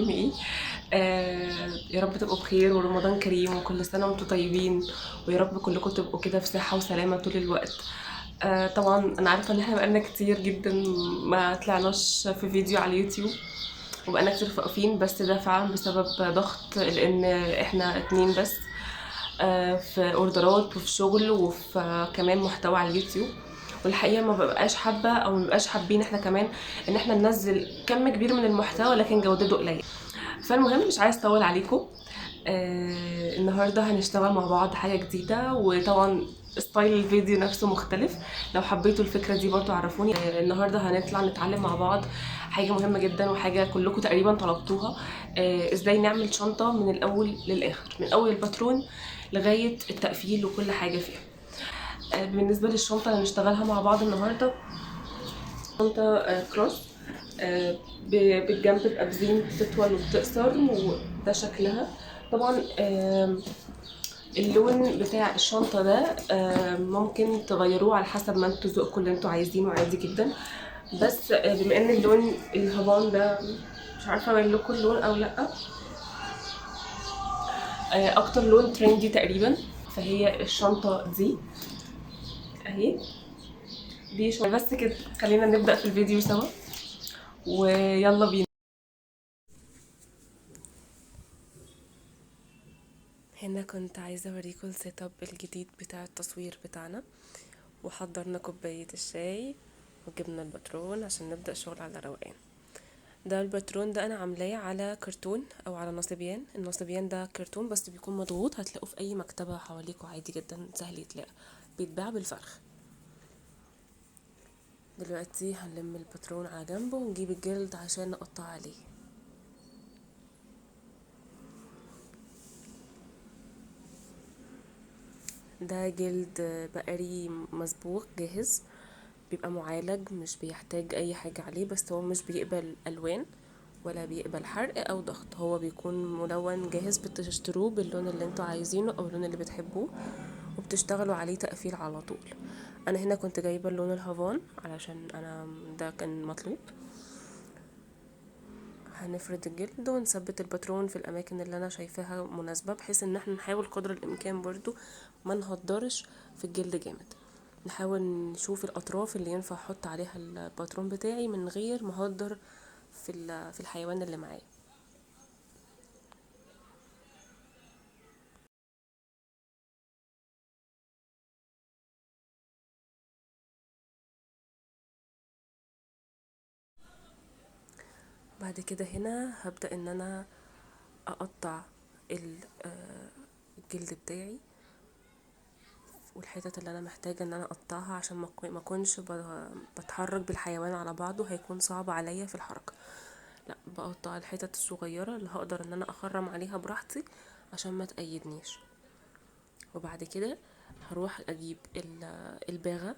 عاملين ايه؟ يا رب تبقوا بخير ورمضان كريم وكل سنة وانتم طيبين، ويا رب كلكم تبقوا كده في صحة وسلامة طول الوقت. طبعا انا عارفة ان احنا بقالنا كتير جدا ما طلعناش في فيديو على اليوتيوب، وبقالنا كتير واقفين، بس ده فعلا بسبب ضغط، لان احنا اتنين بس في اوردرات وفي شغل وفي كمان محتوى على اليوتيوب. والحقيقه ما ببقاش حابه او ما ببقاش حابين احنا كمان ان احنا ننزل كم كبير من المحتوى لكن جودته قليله. فالمهم مش عايز اطول عليكم. النهارده هنشتغل مع بعض حاجه جديده، وطبعا ستايل الفيديو نفسه مختلف. لو حبيتوا الفكره دي برضو عرفوني. النهارده هنطلع نتعلم مع بعض حاجه مهمه جدا وحاجه كلكم تقريبا طلبتوها. ازاي نعمل شنطه من الاول للاخر، من اول الباترون لغايه التقفيل وكل حاجه فيها. بالنسبه للشنطه اللي هنشتغلها مع بعض النهارده، شنطه كروس. بالجنب بقابزين بتطول وبتقصر، وده شكلها. طبعا اللون بتاع الشنطة ده ممكن تغيروه على حسب ما انتوا ذوقكم اللي انتوا عايزينه، عادي جدا. بس بما ان اللون الهافان ده، مش عارفة اقول لكم اللون او لا، اكتر لون ترندي تقريبا، فهي الشنطة دي اهي. دي شنطة بس كده. خلينا نبدأ في الفيديو سوا ويلا بينا. هنا كنت عايزة اوريكم السيت اب الجديد بتاع التصوير بتاعنا، وحضرنا كوباية الشاي وجبنا الباترون عشان نبدأ شغل على روقان. ده الباترون ده انا عاملاه على كرتون او على نصبيان. النصبيان ده كرتون بس بيكون مضغوط، هتلاقوه في اي مكتبة حواليكوا عادي جدا، سهل يتلاقى، بيتباع بالفرخ. دلوقتي هنلم الباترون على جنبه ونجيب الجلد عشان نقطع عليه. ده جلد بقري مسبوغ جاهز، بيبقى معالج، مش بيحتاج اي حاجة عليه، بس هو مش بيقبل الوان ولا بيقبل حرق او ضغط، هو بيكون ملون جاهز، بتشتروه باللون اللي انتوا عايزينه او اللون اللي بتحبوه، وبتشتغلوا عليه تقفيل على طول. انا هنا كنت جايبه اللون الهافان علشان انا ده كان مطلوب. هنفرد الجلد ونثبت الباترون في الاماكن اللي انا شايفاها مناسبه، بحيث ان احنا نحاول قدر الامكان برضو ما نهدرش في الجلد جامد. نحاول نشوف الاطراف اللي ينفع احط عليها الباترون بتاعي من غير ما اهدر في الحيوان اللي معايا. بعد كده هنا هبدأ ان انا اقطع الجلد بتاعي، والحتت اللي انا محتاجه ان انا اقطعها عشان ما اكونش بتحرك بالحيوان على بعضه، هيكون صعب عليا في الحركه. لا، بقطع الحتت الصغيره اللي هقدر ان انا اخرم عليها براحتي عشان ما تقيدنيش. وبعد كده هروح اجيب الباغه،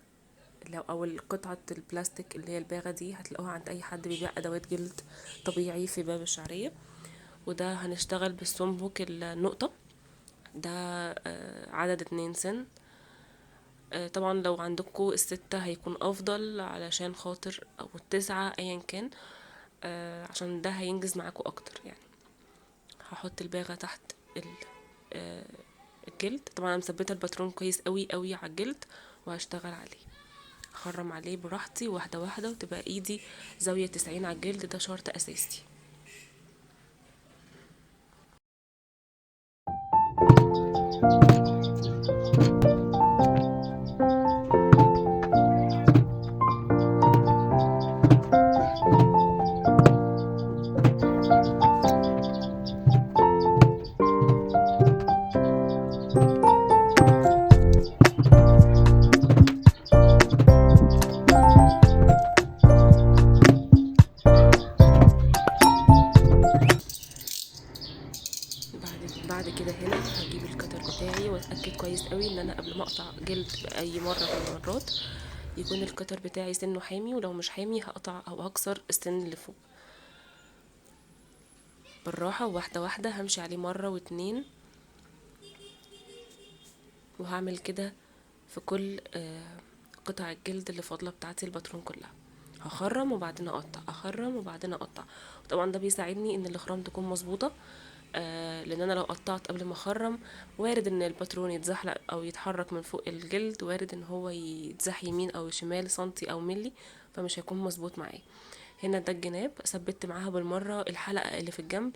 او القطعه البلاستيك اللي هي الباغه دي، هتلاقوها عند اي حد بيبيع ادوات جلد طبيعي في باب الشعريه. وده هنشتغل بالسمبوك النقطه ده، عدد 2 سن. طبعا لو عندكم الستة هيكون افضل، علشان خاطر او التسعة ايا كان، عشان ده هينجز معاكم اكتر يعني. هحط الباغة تحت آه، الجلد. طبعا انا مثبته الباترون كويس قوي قوي على الجلد، وهشتغل عليه، اخرم عليه براحتي واحده واحده، وتبقى ايدي زاويه 90 على الجلد، ده شرط اساسي. بعد كده هنا هجيب الكتر بتاعي واتاكد كويس قوي ان انا قبل ما اقطع جلد اي مره من المرات يكون الكتر بتاعي سنه حامي، ولو مش حامي هقطع او هكسر السن اللي فوق. بالراحه واحده واحده همشي عليه مره واتنين، وهعمل كده في كل قطع الجلد اللي فاضله بتاعتي الباترون كلها. هخرم وبعدين اقطع، اخرم وبعدين اقطع. طبعا ده بيساعدني ان الاخرام تكون مظبوطه، لان انا لو قطعت قبل ما اخرم وارد ان الباترون يتزحلق او يتحرك من فوق الجلد، وارد ان هو يتزح يمين او شمال سنتي او ملي، فمش هيكون مظبوط معايا. هنا ده الجناب ثبت معاها بالمره الحلقه اللي في الجنب،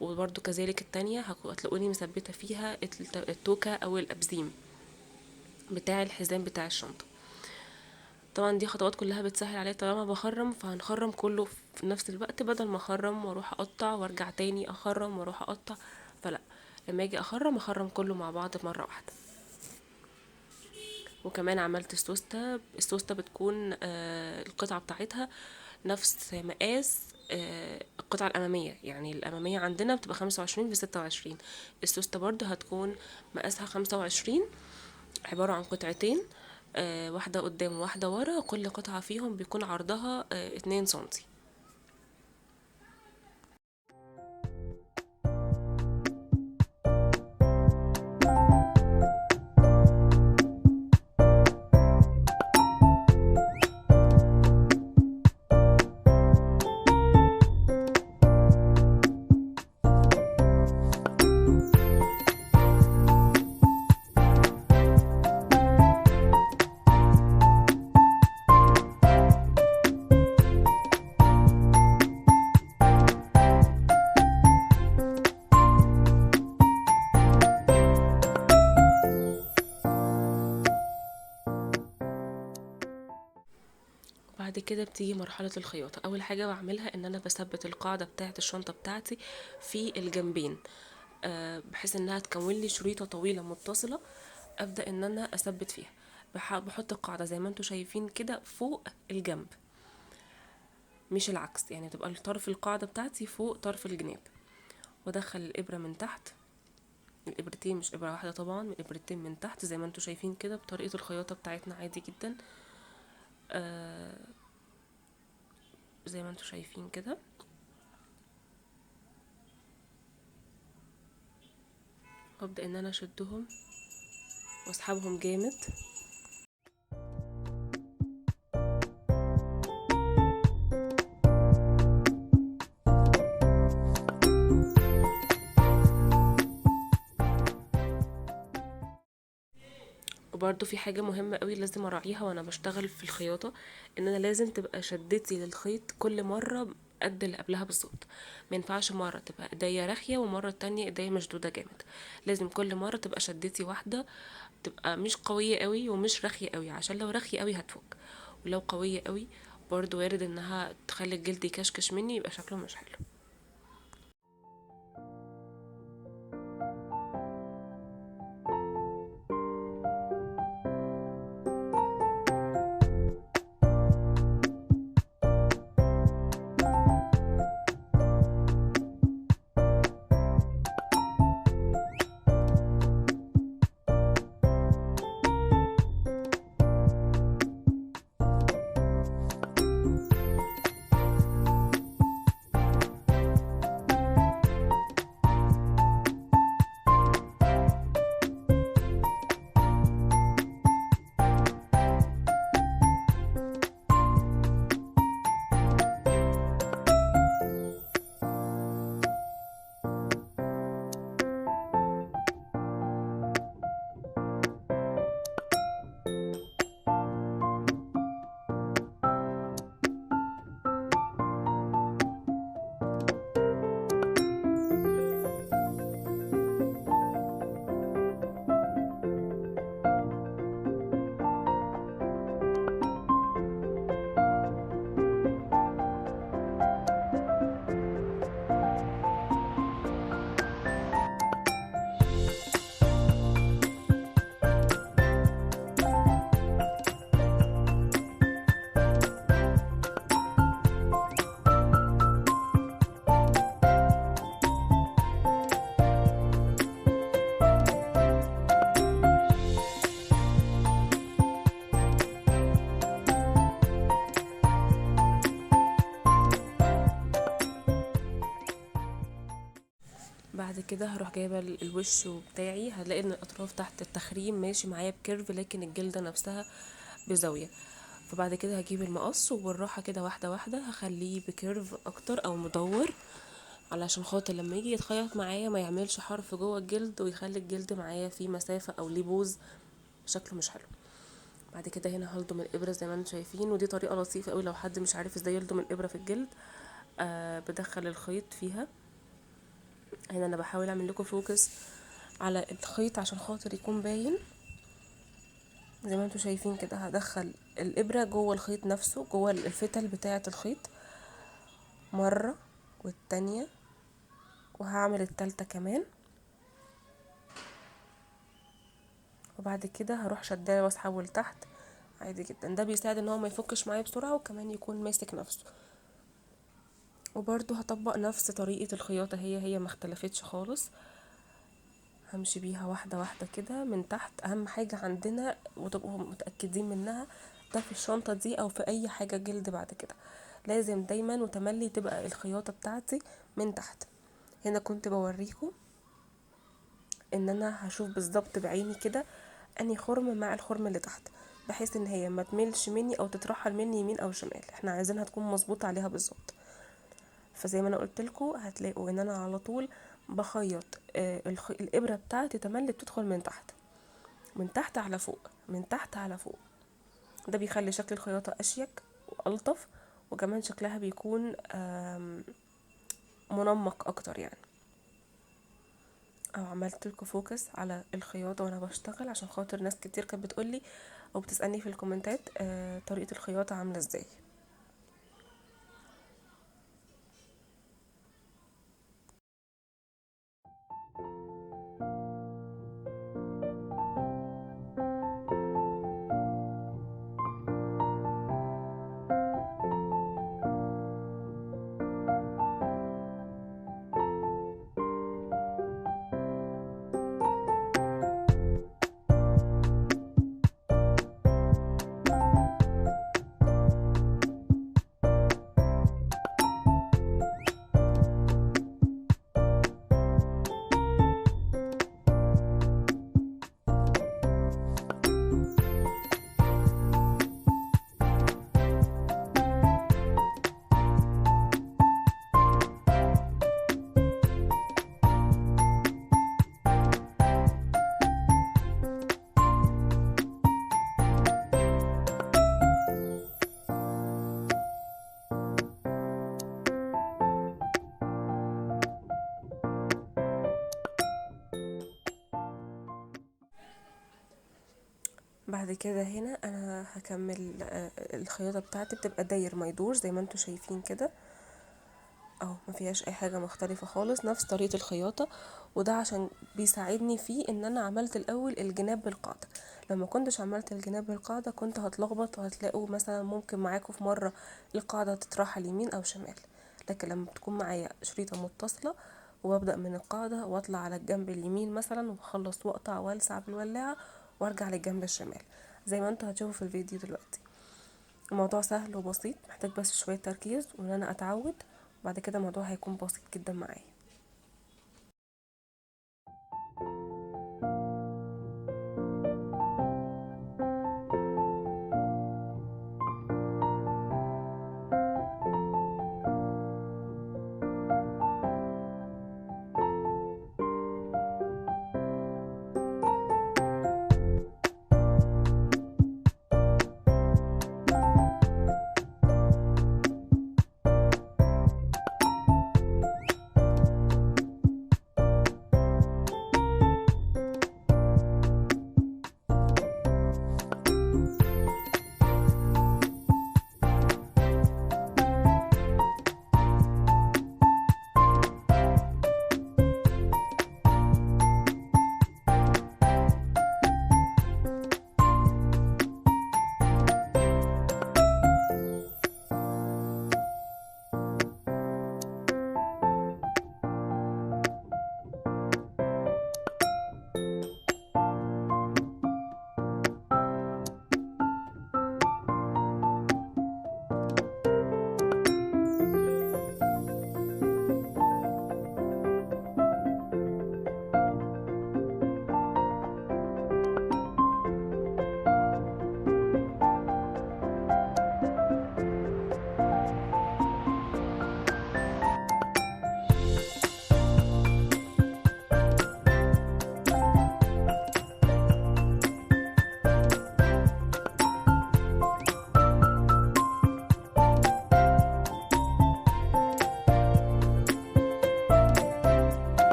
وبرده كذلك التانية هتلاقوني مثبته فيها التوكه او الابزيم بتاع الحزام بتاع الشنطه. طبعا دي خطوات كلها بتسهل عليا طالما بخرم، فهنخرم كله في نفس الوقت بدل ما اخرم واروح اقطع وارجع تاني اخرم واروح اقطع. فلا، لما اجي اخرم كله مع بعض مرة واحدة. وكمان عملت السوستة بتكون القطعة بتاعتها نفس مقاس القطعة الأمامية، يعني الأمامية عندنا بتبقى 25 في 26، السوستة برضو هتكون مقاسها 25، عبارة عن قطعتين، واحدة قدام وواحدة ورا، كل قطعة فيهم بيكون عرضها 2 سنتي. بعد كده بتيجي مرحلة الخياطة. أول حاجة بعملها إن أنا بثبت القاعدة بتاعة الشنطة بتاعتي في الجنبين، بحيث إنها تكون لي شريطة طويلة متصلة، أبدأ إن أنا أثبت فيها. بحط القاعدة زي ما انتوا شايفين كده فوق الجنب، مش العكس، يعني تبقى طرف القاعدة بتاعتي فوق طرف الجناب، وادخل الإبرة من تحت، الإبرتين مش إبرة واحدة طبعا، من الإبرتين من تحت زي ما انتوا شايفين كده بطريقة الخياطة بتاعتنا عادي جدا. زي ما انتوا شايفين كده. وابدأ ان انا اشدهم واسحبهم جامد. وبرده في حاجة مهمة قوي لازم اراعيها وانا بشتغل في الخياطة، ان انا لازم تبقى شدتي للخيط كل مرة قد اللي قبلها بالظبط. ما ينفعش مرة تبقى ايديا رخية ومرة التانية ايديا مشدودة جامد، لازم كل مرة تبقى شدتي واحدة، تبقى مش قوية قوي ومش رخية قوي، عشان لو رخية قوي هتفك، ولو قوية قوي برضو وارد انها تخلي الجلد يكشكش مني، يبقى شكله مش حلو. بعد كده هروح جايبه الوش بتاعي، هلاقي ان الاطراف تحت التخريم ماشي معايا بكيرف، لكن الجلده نفسها بزاويه. فبعد كده هجيب المقص وبالراحة كده واحدة واحدة هخليه بكيرف اكتر او مدور، علشان خاطر لما يجي يتخيط معايا ما يعملش حرف جوه الجلد ويخلي الجلد معايا فيه مسافة او ليه بوز شكله مش حلو. بعد كده هنا هلضم الابره زي ما انتم شايفين، ودي طريقه لطيفه قوي لو حد مش عارف ازاي يلضم الابره في الجلد. بدخل الخيط فيها. هنا انا بحاول اعمل لكم فوكس على الخيط عشان خاطر يكون باين. زي ما انتم شايفين كده هدخل الابره جوه الخيط نفسه، جوه الفتل بتاعه الخيط مره والتانية، وهعمل التالتة كمان. وبعد كده هروح شداه واسحبه لتحت عادي جدا. ده بيساعد ان هو ما يفكش معايا بسرعه، وكمان يكون ماسك نفسه. وبرضو هطبق نفس طريقة الخياطة، هي ما اختلفتش خالص. همشي بيها واحدة واحدة كده من تحت. اهم حاجة عندنا وتبقوا متأكدين منها، ده في الشنطة دي او في اي حاجة جلد بعد كده، لازم دايما وتملي تبقى الخياطة بتاعتي من تحت. هنا كنت بوريكم ان انا هشوف بالظبط بعيني كده اني خرم مع الخرم اللي تحت، بحيث ان هي ما تميلش مني او تترحل مني يمين او شمال، احنا عايزينها تكون مظبوطة عليها بالظبط. فزي ما انا قلت لكم هتلاقوا ان انا على طول بخيط الابره بتاعتي تملي بتدخل من تحت، من تحت على فوق، من تحت على فوق. ده بيخلي شكل الخياطه اشيك والطف، وكمان شكلها بيكون منمق اكتر يعني. او عملت لكم فوكس على الخياطه وانا بشتغل، عشان خاطر ناس كتير كانت بتقولي او بتسالني في الكومنتات طريقه الخياطه عامله ازاي. بعد كده هنا انا هكمل الخياطه بتاعتي بتبقى داير ما يدور زي ما انتم شايفين كده اهو، ما فيهاش اي حاجه مختلفه خالص، نفس طريقه الخياطه. وده عشان بيساعدني في ان انا عملت الاول الجناب بالقاعده. لما كنتش عملت الجناب بالقاعده كنت هتلخبط، وهتلاقوا مثلا ممكن معاكم في مره القاعده تتراح يمين او شمال. لكن لما بتكون معايا شريطه متصله وببدا من القاعده واطلع على الجنب اليمين مثلا، وبخلص واقطع والسع بالولاعه وارجع للجنب الشمال زي ما انتوا هتشوفوا في الفيديو دلوقتي. الموضوع سهل وبسيط، محتاج بس شويه تركيز وان انا اتعود، وبعد كده الموضوع هيكون بسيط جدا معايا.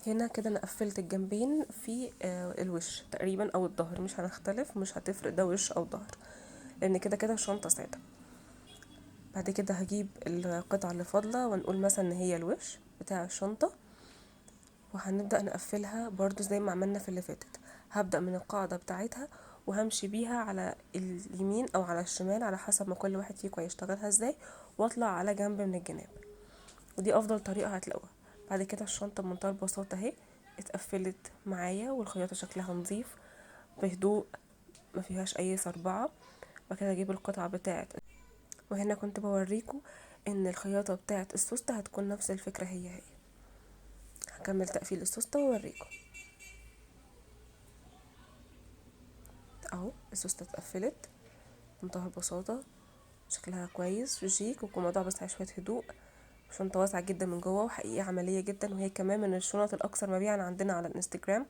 هنا كده انا قفلت الجنبين في الوش تقريبا او الظهر، مش هنختلف، مش هتفرق ده وش او ظهر، لان كده كده الشنطة سادة. بعد كده هجيب القطعة اللي فاضلة ونقول مثلا ان هي الوش بتاع الشنطة، وهنبدأ نقفلها برضو زي ما عملنا في اللي فاتت. هبدأ من القاعدة بتاعتها وهمشي بيها على اليمين او على الشمال على حسب ما كل واحد فيكم هيشتغلها ازاي، واطلع على جنب من الجناب، ودي افضل طريقة هتلاقوها. بعد كده الشنطة بمنتهى البساطة اهي اتقفلت معايا، والخياطة شكلها نظيف بهدوء، ما فيهاش اي صربعة. بعد كده اجيب القطعة بتاعت، وهنا كنت بوريكم ان الخياطة بتاعت السوستة هتكون نفس الفكرة هي. هكمل تقفيل السوستة واوريكم. اهو السوستة اتقفلت بمنتهى البساطة، شكلها كويس وشيك، والموضوع بس عايز شوية هدوء. شنطة واسعة جدا من جوه وحقيقة عملية جدا، وهي كمان من الشنط الأكثر مبيعا عندنا على الانستجرام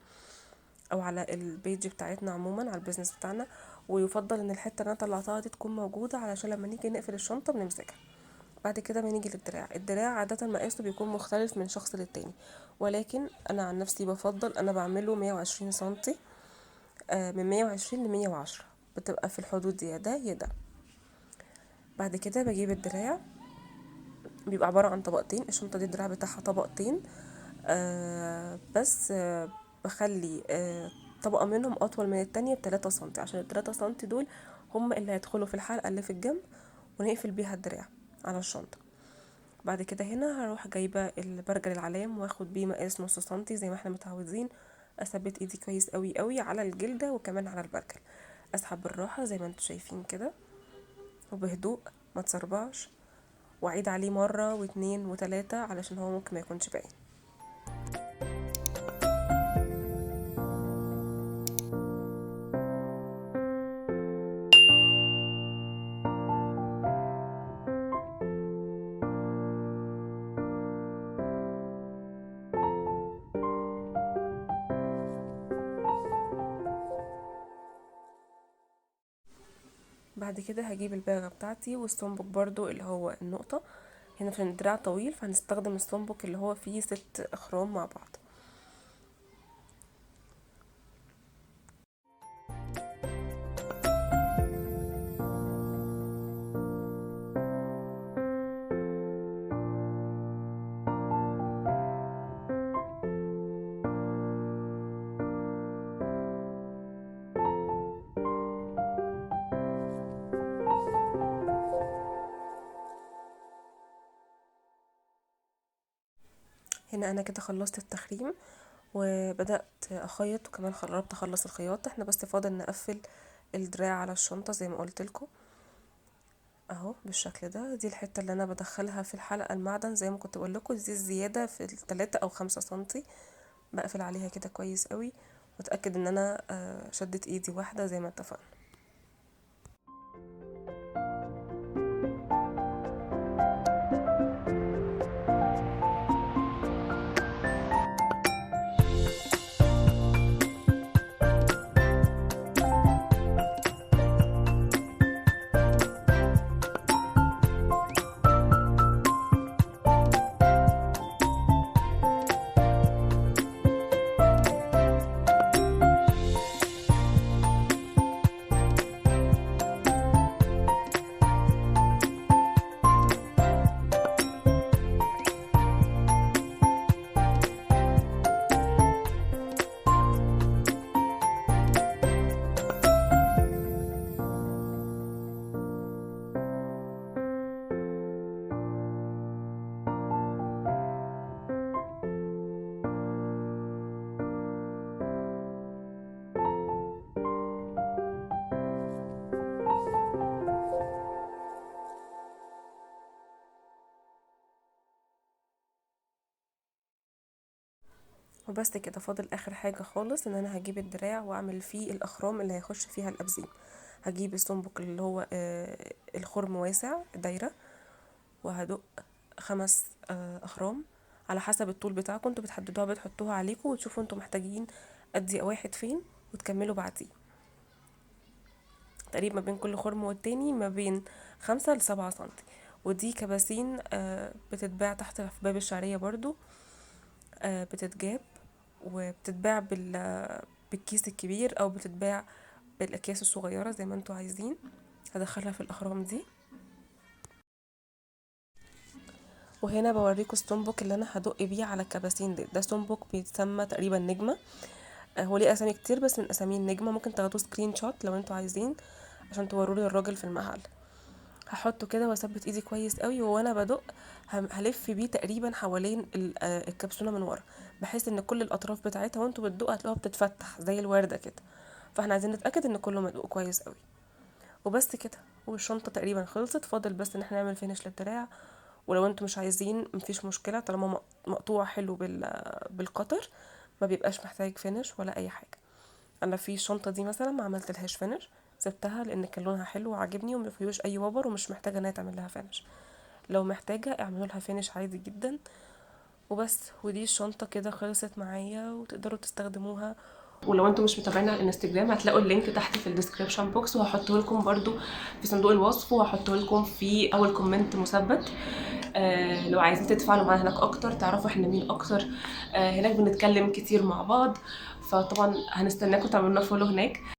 أو على البيج بتاعتنا عموما على البيزنس بتاعنا. ويفضل ان الحتة اللي انا طلعتها دي تكون موجودة علشان لما نيجي نقفل الشنطة بنمسكها. بعد كده بنيجي للدراع. الدراع عادة مقاسه بيكون مختلف من شخص للتاني، ولكن انا عن نفسي بفضل انا بعمله 120 سنتي، من 120 ل110، بتبقى في الحدود دي، ده يا ده. بعد كده بجيب الدراع، بيبقى عبارة عن طبقتين، الشنطة دي الدراع بتاعها طبقتين، بس بخلي طبقة منهم أطول من التانية ب3 سنتي، عشان ال3 سنتي دول هم اللي هيدخلوا في الحلقة اللي في الجنب ونقفل بيها الدراع على الشنطة. بعد كده هنا هروح جايبة البرجل العلام واخد بيه مقاس نص سنتي زي ما احنا متعودين. اثبت ايدي كويس قوي قوي على الجلدة وكمان على البرجل، اسحب بالراحة زي ما انتوا شايفين كده وبهدوء، ما تسربعش، واعيد عليه مرة واتنين وتلاتة علشان هو ممكن ما يكونش باين. بعد كده هجيب الباغة بتاعتي والسنبك برضو اللي هو النقطة. هنا عشان الدراع طويل فهنستخدم السنبك اللي هو فيه 6 أخرام مع بعض. هنا انا كده خلصت التخريم وبدأت اخيط، وكمان قربت اخلص الخياطة. احنا بس فاضل نقفل الدراع على الشنطة زي ما قلت لكم اهو بالشكل ده. دي الحتة اللي انا بدخلها في الحلقة المعدن زي ما كنت بقول لكم، دي الزيادة في 3 أو 5 سنتي. بقفل عليها كده كويس قوي واتأكد ان انا شدت ايدي واحدة زي ما اتفقنا. وبس كده، فاضل اخر حاجة خالص ان انا هجيب الدراع واعمل فيه الاخرام اللي هيخش فيها الابزيم. هجيب السنبك اللي هو الخرم واسع دايرة، وهدق 5 اخرام على حسب الطول بتاعكم، انتوا بتحددوها بتحطوها عليكم وتشوفوا انتوا محتاجين ادي واحد فين وتكملوا بعديه. تقريبا ما بين كل خرم والتاني ما بين 5 ل7 سنتي. ودي كباسين بتتباع تحت في باب الشعرية برضو، بتتجاب وبتتباع بالكيس الكبير او بتتباع بالاكياس الصغيره زي ما انتوا عايزين. هدخلها في الاخرام دي. وهنا بوريكم السtombook اللي انا هدق بيه على الكباسين ده سtombook بيتسمى تقريبا نجمه. هو ليه اسامي كتير بس من اسامي النجمه، ممكن تاخدوه سكرين شوت لو انتوا عايزين عشان توروا لي الراجل في المحل. هحطه كده واثبت ايدي كويس قوي، وانا بدق هلف بيه تقريبا حوالين الكبسوله من ورا، بحيث ان كل الاطراف بتاعتها وانتوا بتدقوا هتلاقوها بتتفتح زي الورده كده. فاحنا عايزين نتاكد ان كله مدقوق كويس قوي. وبس كده، والشنطه تقريبا خلصت، فاضل بس ان احنا نعمل فينش للدراع. ولو انتوا مش عايزين مفيش مشكله، طالما مقطوع حلو بالقطر ما بيبقاش محتاج فينش ولا اي حاجه. انا في الشنطه دي مثلا ما عملتلهاش فينش، سبتها لان كان لونها حلو وعجبني وما فيهوش اي وبر ومش محتاجه انها تعمل لها فينش. لو محتاجه اعملوا لها فينش عادي جدا. وبس، ودي الشنطه كده خلصت معايا وتقدروا تستخدموها. ولو انتم مش متابعين على الانستجرام هتلاقوا اللينك تحت في الديسكريبشن بوكس، وهحطه لكم برضو في صندوق الوصف، وهحطه لكم في اول كومنت مثبت. لو عايزين تتفاعلوا معانا هناك اكتر، تعرفوا احنا مين اكتر. هناك بنتكلم كتير مع بعض، فطبعا هنستناكم تعملوا لنا فولو هناك.